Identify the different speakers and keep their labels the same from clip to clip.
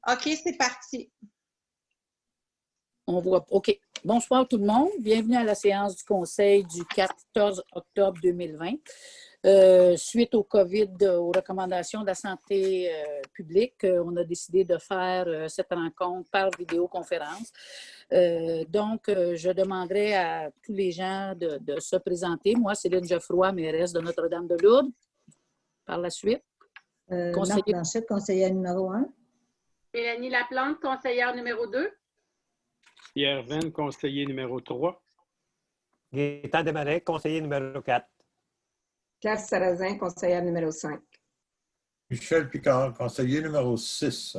Speaker 1: OK, c'est parti.
Speaker 2: On voit. OK. Bonsoir tout le monde. Bienvenue à la séance du Conseil du 14 octobre 2020. Suite au COVID, aux recommandations de la santé publique, on a décidé de faire cette rencontre par vidéoconférence. Donc, je demanderai à tous les gens de se présenter. Moi, Céline Geoffroy, mairesse de Notre-Dame-de-Lourdes. Par la suite.
Speaker 3: Marc Blanchette, conseillère numéro 1.
Speaker 4: Mélanie Laplante, conseillère numéro 2.
Speaker 5: Pierre Venn, conseiller numéro 3.
Speaker 6: Gaétan Desmarais, conseiller numéro 4.
Speaker 7: Claire Sarrazin, conseillère numéro 5.
Speaker 8: Michel Picard, conseiller numéro 6.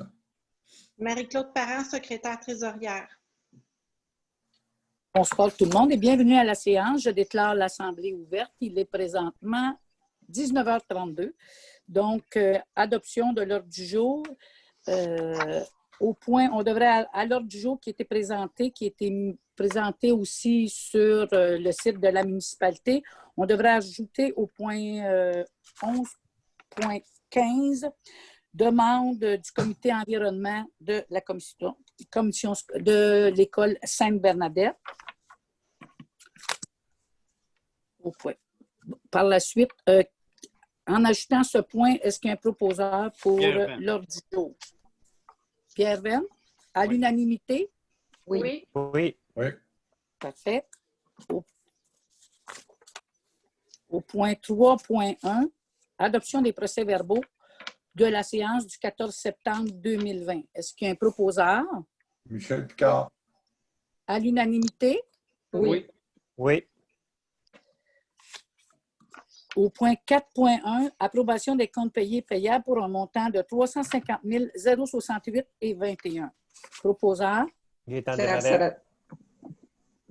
Speaker 1: Marie-Claude Parent, secrétaire trésorière.
Speaker 2: Bonsoir tout le monde et bienvenue à la séance. Je déclare l'Assemblée ouverte. Il est présentement 19h32. Donc, adoption de l'ordre du jour. Au point, on devrait, à l'ordre du jour qui était présenté aussi sur le site de la municipalité, on devrait ajouter au point 11.15, demande du comité environnement de la commission de l'école Sainte-Bernadette. Au point. Par la suite, en ajoutant ce point, est-ce qu'il y a un proposeur pour l'ordre du jour? Pierre Venn, à l'unanimité?
Speaker 4: Oui.
Speaker 6: Oui.
Speaker 8: Oui.
Speaker 2: Parfait. Au point 3.1, adoption des procès-verbaux de la séance du 14 septembre 2020. Est-ce qu'il y a un proposeur?
Speaker 8: Michel Picard.
Speaker 2: À l'unanimité?
Speaker 4: Oui.
Speaker 6: Oui.
Speaker 2: Au point 4.1, approbation des comptes payés et payables pour un montant de 350 068,21. Proposeur?
Speaker 6: Gaétan Desmarais.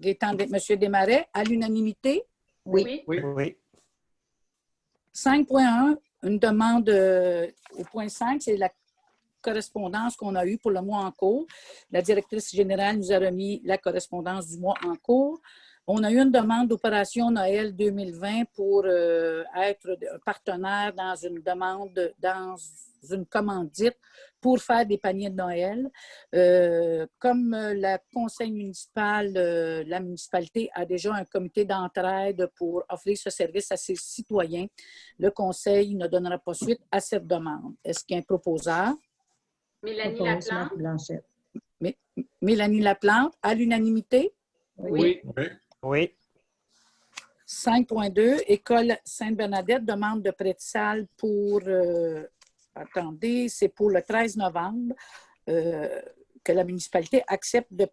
Speaker 2: M. Desmarais, à l'unanimité?
Speaker 4: Oui.
Speaker 6: Oui.
Speaker 2: 5.1, une demande au point 5, c'est la correspondance qu'on a eue pour le mois en cours. La directrice générale nous a remis la correspondance du mois en cours. On a eu une demande d'opération Noël 2020 pour être partenaire dans une demande, dans une commandite pour faire des paniers de Noël. Comme le conseil municipal, la municipalité a déjà un comité d'entraide pour offrir ce service à ses citoyens, le conseil ne donnera pas suite à cette demande. Est-ce qu'il y a un proposeur?
Speaker 4: Mélanie Laplante.
Speaker 3: Blanchette.
Speaker 2: Mélanie Laplante, à l'unanimité?
Speaker 4: Oui.
Speaker 8: Oui.
Speaker 6: Oui.
Speaker 2: 5.2, École Sainte-Bernadette, demande de prêt de salle pour, attendez, c'est pour le 13 novembre, que la municipalité accepte de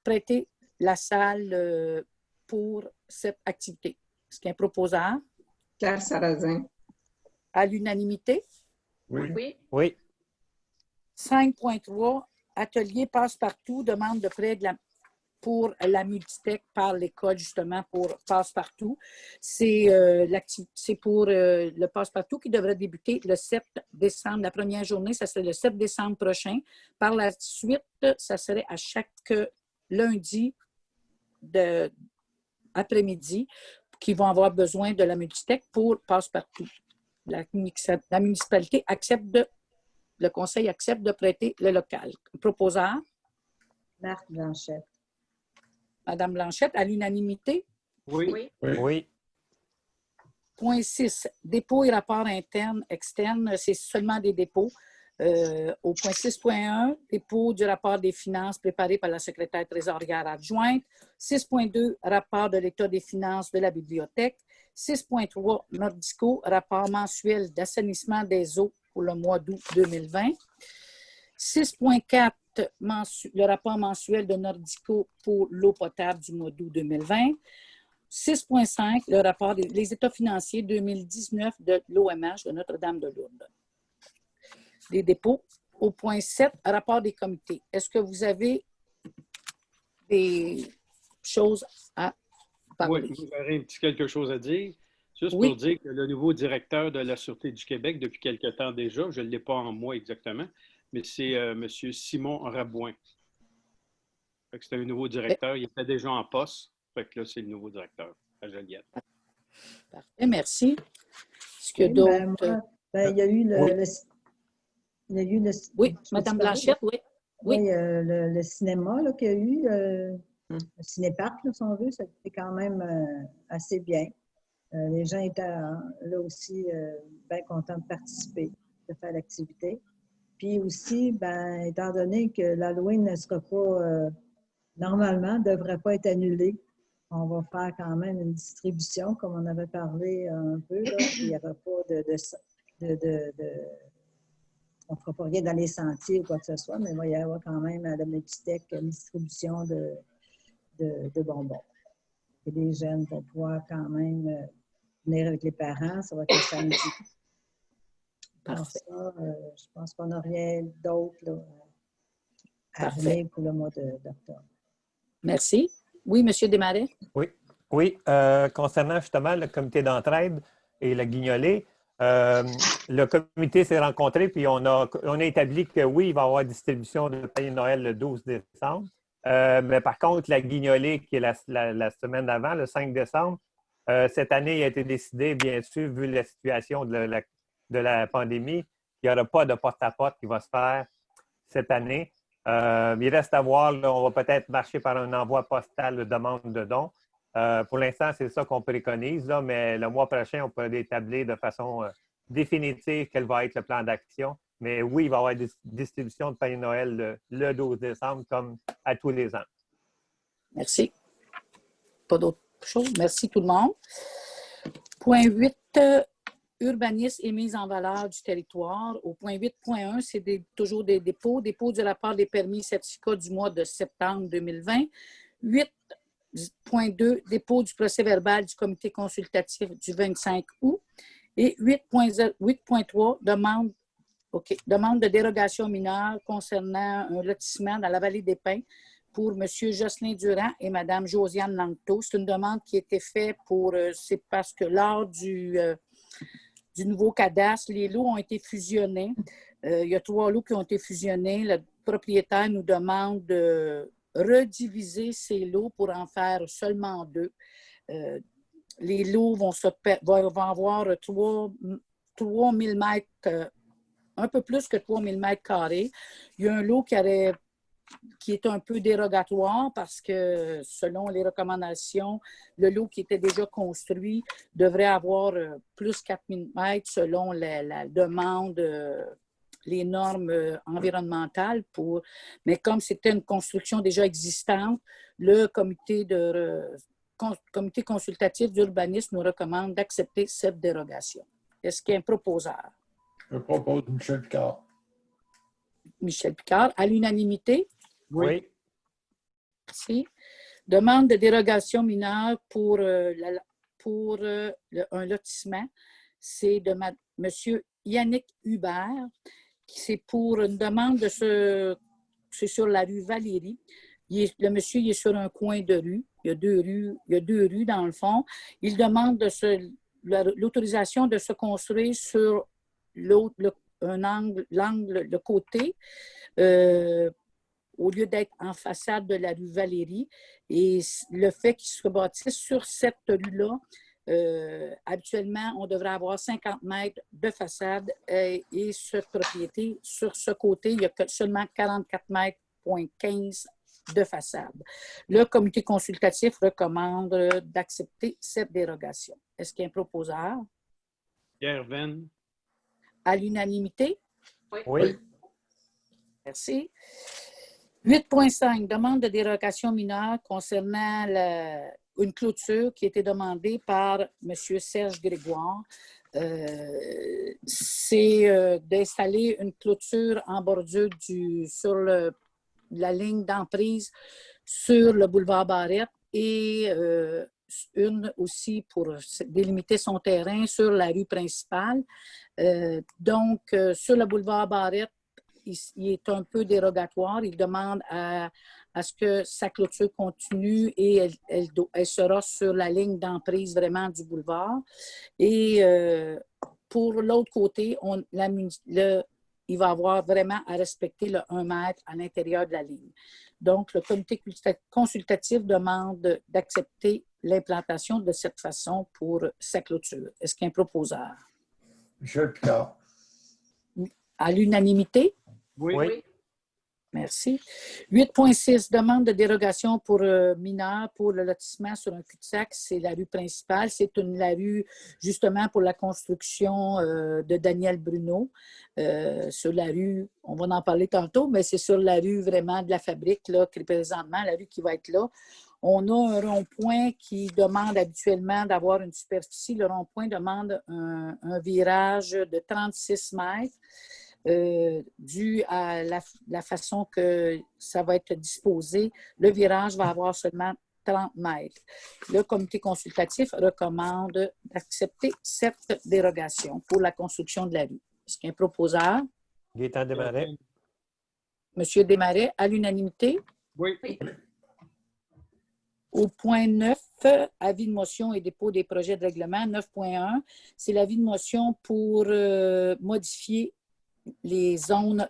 Speaker 2: prêter la salle pour cette activité. Est-ce qu'il y a un proposeur?
Speaker 7: Claire Sarrazin.
Speaker 2: À l'unanimité?
Speaker 8: Oui.
Speaker 6: Oui.
Speaker 2: 5.3, Atelier Passe-Partout, demande de prêt pour la Multitech par l'école, justement, pour Passe-Partout. C'est pour le Passe-Partout qui devrait débuter le 7 décembre. La première journée, ça serait le 7 décembre prochain. Par la suite, ça serait à chaque lundi après-midi qui vont avoir besoin de la Multitech pour Passe-Partout. La municipalité le conseil accepte de prêter le local. Proposeur?
Speaker 3: Marc Blanchette.
Speaker 2: Madame Blanchette, à l'unanimité?
Speaker 4: Oui.
Speaker 6: Oui.
Speaker 2: Point 6, dépôt et rapport interne, externe, c'est seulement des dépôts. Au point 6.1, dépôt du rapport des finances préparé par la secrétaire trésorière adjointe. 6.2, rapport de l'état des finances de la bibliothèque. 6.3, Nordisco, rapport mensuel d'assainissement des eaux pour le mois d'août 2020. 6.4, le rapport mensuel de Nordico pour l'eau potable du mois d'août 2020. 6.5, le rapport des états financiers 2019 de l'OMH de Notre-Dame-de-Lourdes. Des dépôts. Au point 7, rapport des comités. Est-ce que vous avez des choses à parler?
Speaker 5: Oui, j'aurais un petit quelque chose à dire. Juste
Speaker 2: Oui.
Speaker 5: pour dire que le nouveau directeur de la Sûreté du Québec, depuis quelque temps déjà, je ne l'ai pas en moi exactement, mais c'est M. Simon Rabouin. C'est un nouveau directeur. Il était déjà en poste. Fait que là, c'est le nouveau directeur à Joliette.
Speaker 2: Parfait, merci. Est-ce qu'il y a
Speaker 3: Oui,
Speaker 2: d'autres?
Speaker 3: il y a eu Il y a eu le,
Speaker 2: Oui,
Speaker 3: je peux-tu
Speaker 2: Madame
Speaker 3: parler?
Speaker 2: Blanchette, oui. Oui.
Speaker 3: Oui, le cinéma là, qu'il y a eu, le cinéparc, là, si on veut, c'était quand même assez bien. Les gens étaient là aussi bien contents de participer, de faire l'activité. Puis aussi, ben, étant donné que l'Halloween ne sera pas, normalement, ne devrait pas être annulé, on va faire quand même une distribution, comme on avait parlé un peu. Là, puis il n'y aura pas on ne fera pas rien dans les sentiers ou quoi que ce soit, mais il va y avoir quand même à la médiathèque une distribution de bonbons. Et les jeunes vont pouvoir quand même venir avec les parents. Ça va être le samedi.
Speaker 2: Parfait.
Speaker 3: Ça, je pense qu'on n'a rien d'autre là, à
Speaker 2: Parfait.
Speaker 3: venir pour le mois d'octobre.
Speaker 2: Merci. Oui, M. Desmarais?
Speaker 6: Oui, concernant justement le comité d'entraide et le guignolé, le comité s'est rencontré puis on a établi que oui, il va y avoir distribution de panier de Noël le 12 décembre. Mais par contre, la guignolée, qui est la semaine d'avant, le 5 décembre, cette année, il a été décidé, bien sûr, vu la situation de la pandémie, qu'il n'y aura pas de porte-à-porte qui va se faire cette année. Il reste à voir, là, on va peut-être marcher par un envoi postal de demande de dons. Pour l'instant, c'est ça qu'on préconise, là, mais le mois prochain, on peut établir de façon définitive quel va être le plan d'action. Mais oui, il va y avoir des distributions de panier de Noël le 12 décembre, comme à tous les ans.
Speaker 2: Merci. Pas d'autre chose. Merci tout le monde. Point 8, urbanisme et mise en valeur du territoire. Au point 8.1, c'est toujours des dépôts. Dépôt du rapport des permis et certificats du mois de septembre 2020. 8.2, dépôt du procès-verbal du comité consultatif du 25 août. Et 8.3, demande de dérogation mineure concernant un lotissement dans la vallée des Pins pour M. Jocelyn Durand et Mme Josiane Langto. C'est une demande qui a été faite c'est parce que lors du nouveau cadastre, les lots ont été fusionnés. Il y a 3 lots qui ont été fusionnés. Le propriétaire nous demande de rediviser ces lots pour en faire seulement 2. Les lots vont avoir 3000 mètres, un peu plus que 3000 mètres carrés. Il y a un lot qui est un peu dérogatoire parce que, selon les recommandations, le lot qui était déjà construit devrait avoir plus 4000 mètres selon la demande, les normes environnementales. Mais comme c'était une construction déjà existante, le comité consultatif d'urbanisme nous recommande d'accepter cette dérogation. Est-ce qu'il y a un proposeur?
Speaker 8: Je propose Michel Picard.
Speaker 2: Michel Picard, à l'unanimité?
Speaker 6: Oui.
Speaker 2: Merci. Demande de dérogation mineure pour un lotissement. C'est de M. Yannick Hubert. C'est pour une demande c'est sur la rue Valérie. Le monsieur il est sur un coin de rue. Il y a deux rues dans le fond. Il demande l'autorisation de se construire sur le côté, au lieu d'être en façade de la rue Valérie. Et le fait qu'il se bâtisse sur cette rue-là, habituellement, on devrait avoir 50 mètres de façade et cette propriété, sur ce côté, il y a seulement 44 mètres, 15 de façade. Le comité consultatif recommande d'accepter cette dérogation. Est-ce qu'il y a un proposeur?
Speaker 5: Pierre Venn.
Speaker 2: À l'unanimité?
Speaker 6: Oui.
Speaker 2: Merci. 8.5, demande de dérogation mineure concernant une clôture qui a été demandée par M. Serge Grégoire. C'est d'installer une clôture en bordure sur la ligne d'emprise sur le boulevard Barrette et une aussi pour délimiter son terrain sur la rue principale. Donc, sur le boulevard Barrette, il est un peu dérogatoire. Il demande à ce que sa clôture continue et elle sera sur la ligne d'emprise vraiment du boulevard. Et pour l'autre côté, il va avoir vraiment à respecter le 1 mètre à l'intérieur de la ligne. Donc, le comité consultatif demande d'accepter l'implantation de cette façon pour sa clôture. Est-ce qu'il y a un proposeur?
Speaker 8: Michel Picard.
Speaker 2: À l'unanimité?
Speaker 5: Oui.
Speaker 6: Oui.
Speaker 2: Merci. 8.6, demande de dérogation pour mineurs pour le lotissement sur un cul-de-sac. C'est la rue principale. C'est la rue, justement, pour la construction de Daniel Bruno. Sur la rue, on va en parler tantôt, mais c'est sur la rue vraiment de la fabrique, là, qui présentement, la rue qui va être là. On a un rond-point qui demande habituellement d'avoir une superficie. Le rond-point demande un virage de 36 mètres. Dû à la façon que ça va être disposé, le virage va avoir seulement 30 mètres. Le comité consultatif recommande d'accepter cette dérogation pour la construction de la rue. Est-ce qu'il y a un proposeur?
Speaker 6: Gaétan Desmarais.
Speaker 2: Monsieur Desmarais, à l'unanimité?
Speaker 5: Oui.
Speaker 2: Au point 9, avis de motion et dépôt des projets de règlement. 9.1, c'est l'avis de motion pour modifier les zones,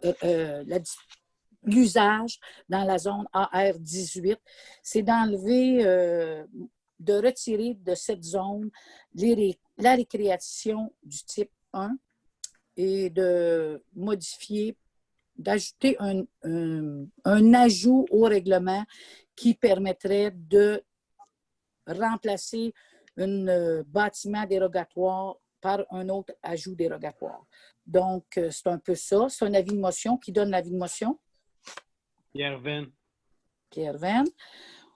Speaker 2: l'usage dans la zone AR18, c'est d'enlever, de retirer de cette zone la récréation du type 1 et de modifier, d'ajouter un ajout au règlement qui permettrait de remplacer un bâtiment dérogatoire par un autre ajout dérogatoire. Donc, c'est un peu ça. C'est un avis de motion. Qui donne l'avis de motion?
Speaker 5: Pierre Venn.
Speaker 2: Pierre Venn.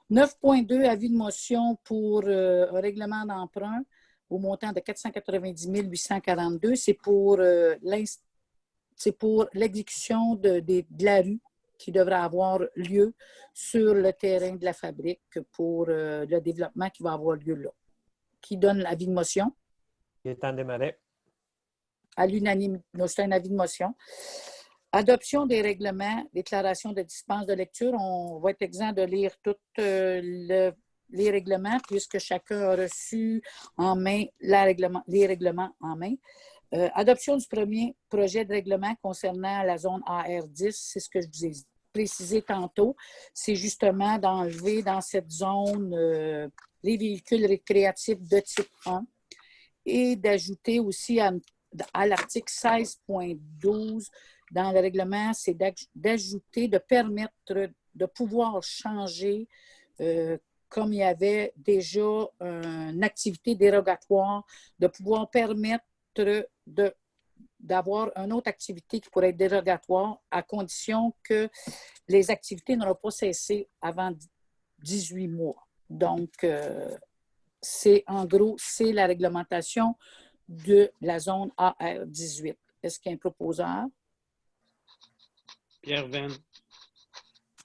Speaker 2: 9.2, avis de motion pour un règlement d'emprunt au montant de 490 842. C'est pour l'exécution de la rue qui devrait avoir lieu sur le terrain de la fabrique pour le développement qui va avoir lieu là. Qui donne l'avis de motion?
Speaker 6: Gaétan Desmarais.
Speaker 2: À l'unanimité, c'est un avis de motion. Adoption des règlements, déclaration de dispense de lecture. On va être exempt de lire tous les règlements puisque chacun a reçu en main les règlements en main. Adoption du premier projet de règlement concernant la zone AR10, c'est ce que je vous ai précisé tantôt. C'est justement d'enlever dans cette zone les véhicules récréatifs de type 1 et d'ajouter aussi à l'article 16.12 dans le règlement, c'est d'ajouter, de permettre de pouvoir changer, comme il y avait déjà une activité dérogatoire, de pouvoir permettre d'avoir une autre activité qui pourrait être dérogatoire à condition que les activités n'auront pas cessé avant 18 mois. Donc, en gros, c'est la réglementation de la zone AR18. Est-ce qu'il y a un proposeur?
Speaker 5: Pierre Venn.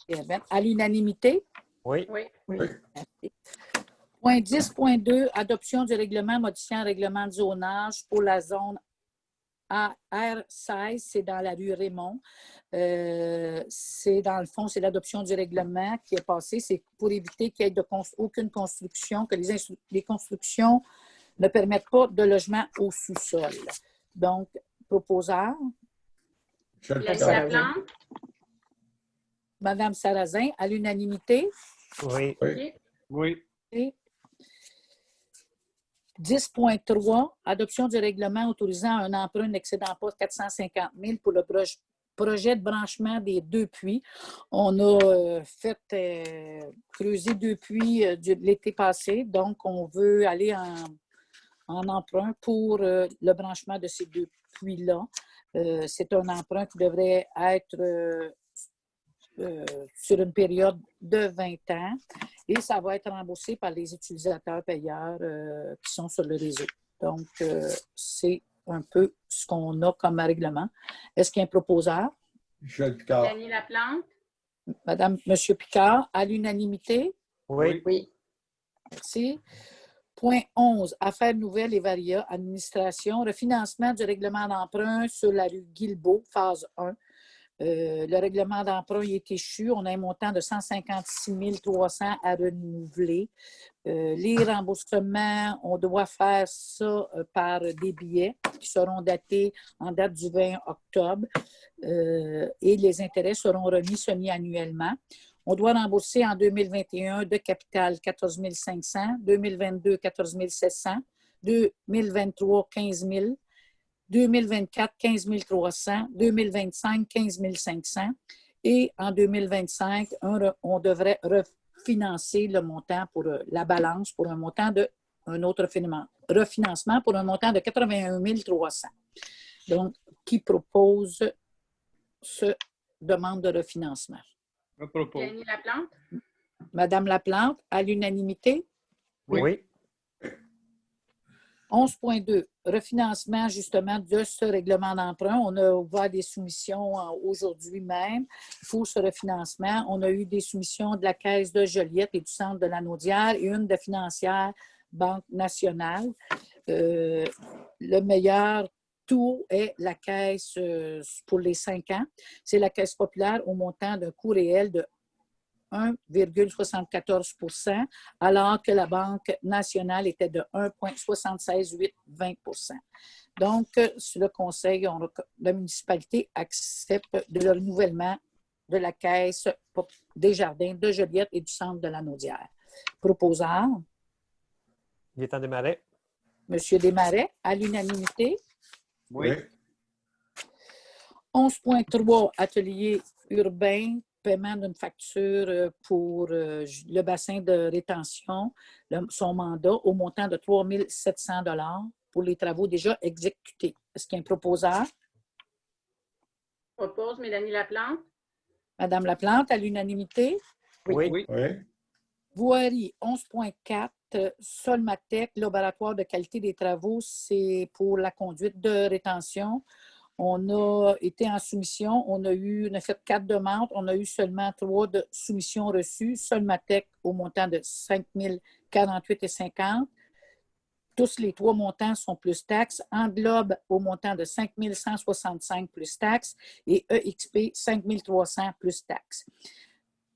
Speaker 2: Pierre Venn. À l'unanimité?
Speaker 6: Oui.
Speaker 7: Oui.
Speaker 2: Merci. Point 10.2, adoption du règlement modifiant le règlement de zonage pour la zone AR16, c'est dans la rue Raymond. C'est dans le fond, c'est l'adoption du règlement qui est passé. C'est pour éviter qu'il n'y ait aucune construction, que les constructions ne permettent pas de logement au sous-sol. Donc, proposeur.
Speaker 8: Michel
Speaker 4: Mélanie
Speaker 8: Picard.
Speaker 4: Laplante.
Speaker 2: Madame Sarrazin, à l'unanimité.
Speaker 6: Oui.
Speaker 8: Oui.
Speaker 5: Oui.
Speaker 2: 10.3, adoption du règlement autorisant un emprunt n'excédant pas 450 000 pour le projet de branchement des 2 puits. On a fait creuser 2 puits l'été passé, donc on veut aller en emprunt pour le branchement de ces 2 puits-là. C'est un emprunt qui devrait être sur une période de 20 ans et ça va être remboursé par les utilisateurs payeurs qui sont sur le réseau. Donc, c'est un peu ce qu'on a comme règlement. Est-ce qu'il y a un proposeur?
Speaker 8: Michel Picard.
Speaker 4: Mélanie Laplante.
Speaker 2: Madame, Monsieur Picard, à l'unanimité?
Speaker 6: Oui.
Speaker 7: Oui.
Speaker 2: Merci. Point 11, affaires nouvelles et varias, administration, refinancement du règlement d'emprunt sur la rue Guilbeault, phase 1. Le règlement d'emprunt est échu. On a un montant de 156 300 à renouveler. Les remboursements, on doit faire ça par des billets qui seront datés en date du 20 octobre et les intérêts seront remis semi-annuellement. On doit rembourser en 2021 de capital 14 500, 2022 14 700, 2023 15 000, 2024, 15 300. 2025, 15 500. Et en 2025, on devrait refinancer le montant pour la balance pour un montant de un autre refinancement pour un montant de 81 300. Donc, qui propose ce demande de refinancement?
Speaker 5: Je propose.
Speaker 4: Mélanie Laplante?
Speaker 2: Madame Laplante, à l'unanimité?
Speaker 6: Oui.
Speaker 2: 11.2, refinancement justement de ce règlement d'emprunt. On a ouvert des soumissions aujourd'hui même pour ce refinancement. On a eu des soumissions de la Caisse de Joliette et du Centre de la Naudière et une de Financière Banque Nationale. Le meilleur taux est la Caisse pour les 5 ans. C'est la Caisse populaire au montant d'un coût réel de 1,74 %, alors que la Banque nationale était de 1,76820 %. Donc, le Conseil de municipalité accepte le renouvellement de la Caisse des Jardins de Joliette et du Centre de la Naudière. Proposeur,
Speaker 6: Gaétan Desmarais.
Speaker 2: M. Desmarais, à l'unanimité.
Speaker 5: Oui.
Speaker 2: 11.3, atelier urbain, paiement d'une facture pour le bassin de rétention, son mandat au montant de 3 700 $ pour les travaux déjà exécutés. Est-ce qu'il y a un proposeur?
Speaker 4: Propose Mélanie Laplante?
Speaker 2: Madame Laplante, à l'unanimité.
Speaker 6: Oui.
Speaker 5: Oui.
Speaker 2: Voirie 11.4, Solmatec, laboratoire de qualité des travaux, c'est pour la conduite de rétention. On a été en soumission, on a fait 4 demandes, on a eu seulement 3 soumissions reçues. Solmatec au montant de 5 048,50 $. Tous les 3 montants sont plus taxes. Englobe au montant de 5 165 $ plus taxes et EXP 5 300 $ plus taxes.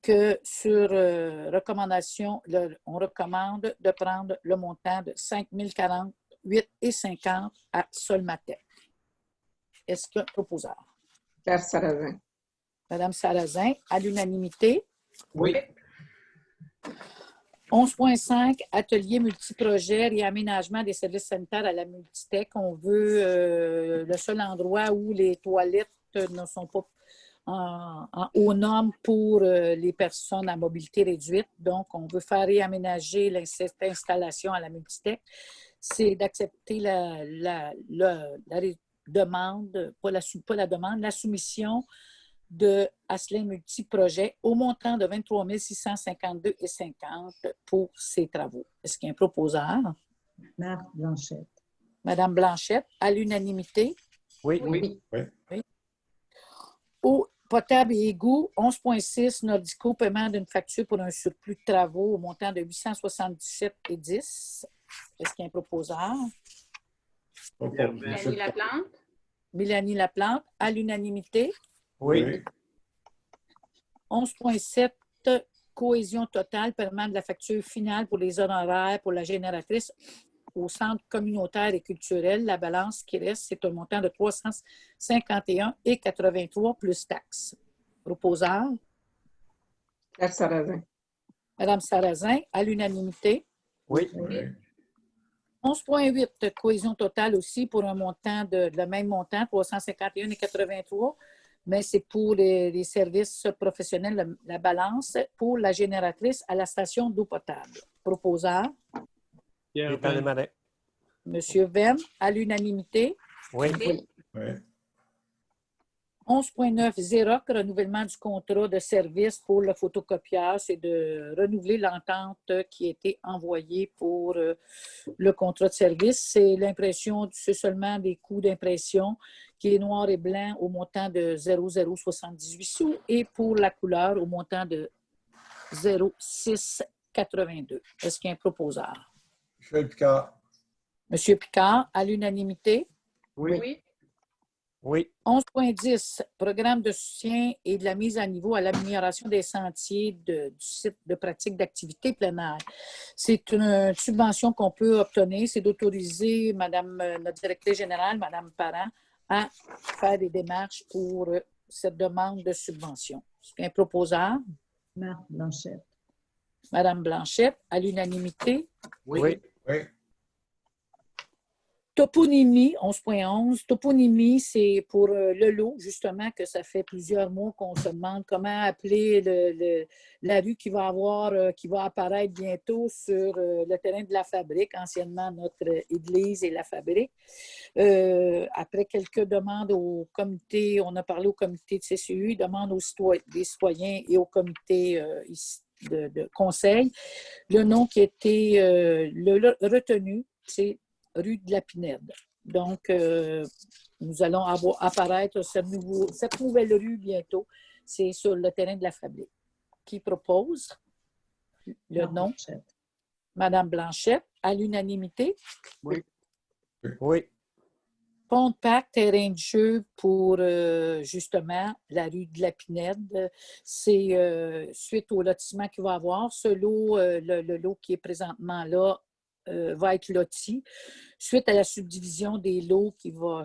Speaker 2: Que sur recommandation, on recommande de prendre le montant de 5 048,50 $ à Solmatec. Est-ce qu'il y a un proposeur?
Speaker 7: Claire Sarrazin.
Speaker 2: Madame Sarrazin, à l'unanimité.
Speaker 5: Oui.
Speaker 2: 11.5, atelier multiprojet, réaménagement des services sanitaires à la Multitech. On veut le seul endroit où les toilettes ne sont pas aux normes pour les personnes à mobilité réduite. Donc, on veut faire réaménager cette installation à la Multitech. C'est d'accepter la demande, pas la demande, la soumission de Asselin Multiprojet au montant de 23 652,50 $ pour ces travaux. Est-ce qu'il y a un proposeur?
Speaker 3: Marthe Blanchette.
Speaker 2: Madame Blanchette, à l'unanimité.
Speaker 6: Oui.
Speaker 7: Oui.
Speaker 2: Eau potable et égout, 11.6, Nordico, paiement d'une facture pour un surplus de travaux au montant de 877,10 $. Est-ce qu'il y a un proposeur?
Speaker 4: Mélanie Laplante?
Speaker 2: Mélanie Laplante, à l'unanimité.
Speaker 6: Oui.
Speaker 2: 11.7, cohésion totale, paiement de la facture finale pour les honoraires pour la génératrice au centre communautaire et culturel. La balance qui reste, c'est un montant de 351,83 $ plus taxes. Proposeur?
Speaker 7: Claire Sarrazin.
Speaker 2: Madame Sarrazin, à l'unanimité.
Speaker 6: Oui.
Speaker 2: 11.8, cohésion totale aussi pour un montant de le même montant, 351,83 $, mais c'est pour les services professionnels, la balance pour la génératrice à la station d'eau potable. Proposeur?
Speaker 6: Gaétan Desmarais.
Speaker 2: Monsieur Venn, à l'unanimité.
Speaker 6: Oui.
Speaker 2: 11.9, Xerox, renouvellement du contrat de service pour le photocopieur. C'est de renouveler l'entente qui a été envoyée pour le contrat de service. C'est l'impression, c'est seulement des coûts d'impression qui est noir et blanc au montant de 0,078 sous et pour la couleur au montant de 0,682. Est-ce qu'il y a un proposeur?
Speaker 8: Michel Picard.
Speaker 2: Monsieur Picard, à l'unanimité.
Speaker 4: Oui.
Speaker 6: Oui.
Speaker 2: 11.10, programme de soutien et de la mise à niveau à l'amélioration des sentiers du site de pratique d'activité plein air. C'est une subvention qu'on peut obtenir, c'est d'autoriser notre directrice générale, Mme Parent, à faire des démarches pour cette demande de subvention. Un proposeur?
Speaker 3: Marthe Blanchette.
Speaker 2: Mme Blanchette, à l'unanimité.
Speaker 6: Oui.
Speaker 2: Toponymie, 11.11. Toponymie, c'est pour le lot, justement, que ça fait plusieurs mois qu'on se demande comment appeler la rue qui va apparaître bientôt sur le terrain de la fabrique, anciennement notre église et la fabrique. Après quelques demandes au comité, on a parlé au comité de CCU, demande des citoyens et au comité de conseil. Le nom qui a été retenu, c'est rue de la Pinède. Donc, nous allons apparaître cette nouvelle rue bientôt. C'est sur le terrain de la fabrique. Qui propose le nom?
Speaker 3: Blanchette.
Speaker 2: Madame Blanchette, à l'unanimité.
Speaker 5: Oui.
Speaker 6: Oui.
Speaker 2: Pont de Pâques, terrain de jeu pour justement la rue de la Pinède. C'est suite au lotissement qu'il va y avoir. Ce lot, le lot qui est présentement là, va être loti. Suite à la subdivision des lots qui va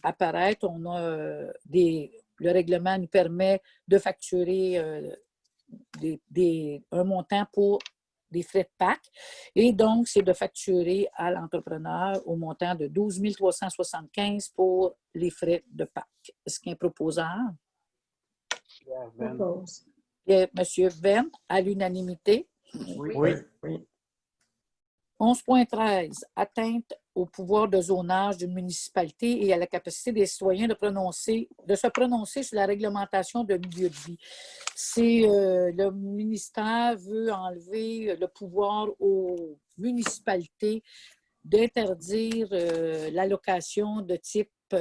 Speaker 2: apparaître, on a le règlement nous permet de facturer un montant pour des frais de Pâques. Et donc, c'est de facturer à l'entrepreneur au montant de 12 375 pour les frais de Pâques. Est-ce qu'il y a un proposeur?
Speaker 3: Propose.
Speaker 2: M. Venn, à l'unanimité.
Speaker 5: Oui.
Speaker 6: Oui.
Speaker 7: Oui.
Speaker 2: 11.13, atteinte au pouvoir de zonage d'une municipalité et à la capacité des citoyens de se prononcer sur la réglementation de milieu de vie. C'est le ministère veut enlever le pouvoir aux municipalités d'interdire la location de type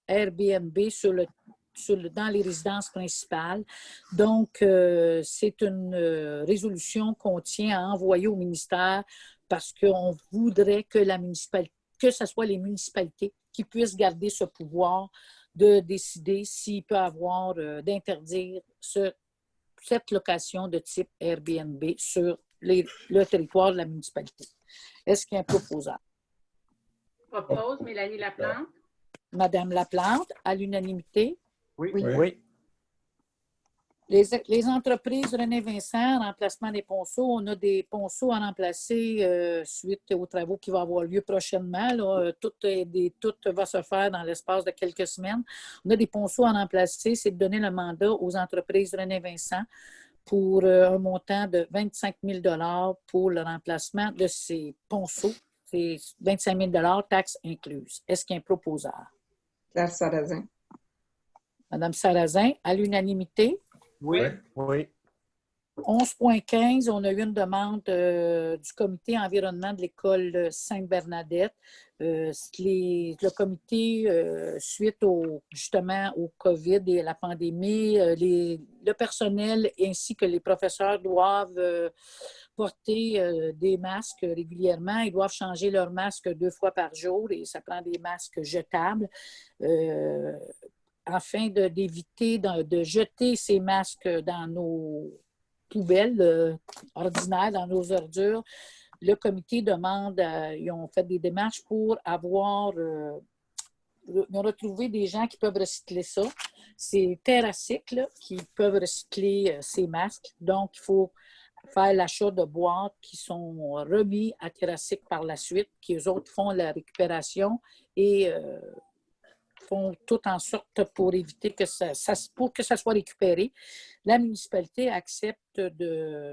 Speaker 2: Airbnb dans les résidences principales. Donc, c'est une résolution qu'on tient à envoyer au ministère parce qu'on voudrait que ce soit les municipalités qui puissent garder ce pouvoir de décider s'il peut avoir, d'interdire cette location de type Airbnb sur le territoire de la municipalité. Est-ce qu'il y a un proposeur?
Speaker 4: Propose Mélanie Laplante.
Speaker 2: Madame Laplante, à l'unanimité.
Speaker 5: Oui.
Speaker 6: Oui.
Speaker 2: Les entreprises René Vincent, remplacement des ponceaux, on a des ponceaux à remplacer suite aux travaux qui vont avoir lieu prochainement. Là. Tout va se faire dans l'espace de quelques semaines. On a des ponceaux à remplacer, c'est de donner le mandat aux entreprises René Vincent pour un montant de 25 000 $ pour le remplacement de ces ponceaux. C'est 25 000 $ taxes incluses. Est-ce qu'il y a un proposeur?
Speaker 7: Claire Sarrazin.
Speaker 2: Madame Sarrazin, à l'unanimité.
Speaker 5: Oui.
Speaker 6: Oui.
Speaker 2: 11.15, on a eu une demande du comité environnement de l'école Sainte-Bernadette. Le comité, suite justement au COVID et à la pandémie, le personnel ainsi que les professeurs doivent porter des masques régulièrement. Ils doivent changer leurs masques 2 fois par jour et ça prend des masques jetables. Afin d'éviter de jeter ces masques dans nos poubelles ordinaires, dans nos ordures, le comité demande, ils ont fait des démarches pour avoir, ils ont retrouvé des gens qui peuvent recycler ça. C'est TerraCycle qui peuvent recycler ces masques. Donc, il faut faire l'achat de boîtes qui sont remis à TerraCycle par la suite, qui eux autres font la récupération et font tout en sorte pour éviter que ça soit récupéré. La municipalité accepte,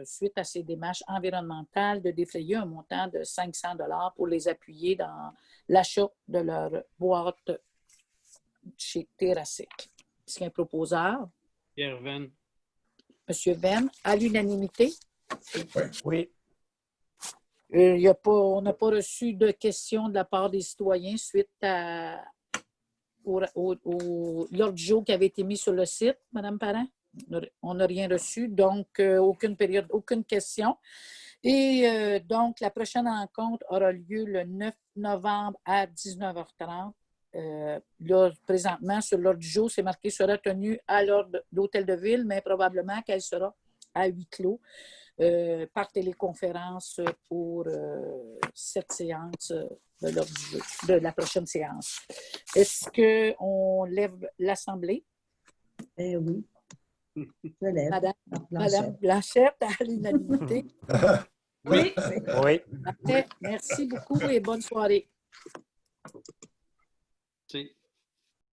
Speaker 2: suite à ces démarches environnementales, de défrayer un montant de 500 $ pour les appuyer dans l'achat de leur boîte chez TerraCycle. Est-ce qu'il y a un proposeur?
Speaker 5: Pierre Venn.
Speaker 2: Monsieur Venn, à l'unanimité.
Speaker 6: Oui.
Speaker 2: On n'a pas reçu de questions de la part des citoyens suite l'ordre du jour qui avait été mis sur le site, Mme Parent. On n'a rien reçu, donc aucune question. Et donc, la prochaine rencontre aura lieu le 9 novembre à 19h30. Là, présentement, sur l'ordre du jour, c'est marqué sera tenue à l'ordre d'Hôtel de Ville, mais probablement qu'elle sera à huis clos par téléconférence pour cette séance de l'ordre du jour, de la prochaine séance. Est-ce qu'on lève l'Assemblée?
Speaker 3: Oui. Je lève.
Speaker 2: Madame Blanchette, à l'unanimité.
Speaker 7: Oui.
Speaker 6: Oui.
Speaker 2: Merci beaucoup et bonne soirée.
Speaker 5: C'est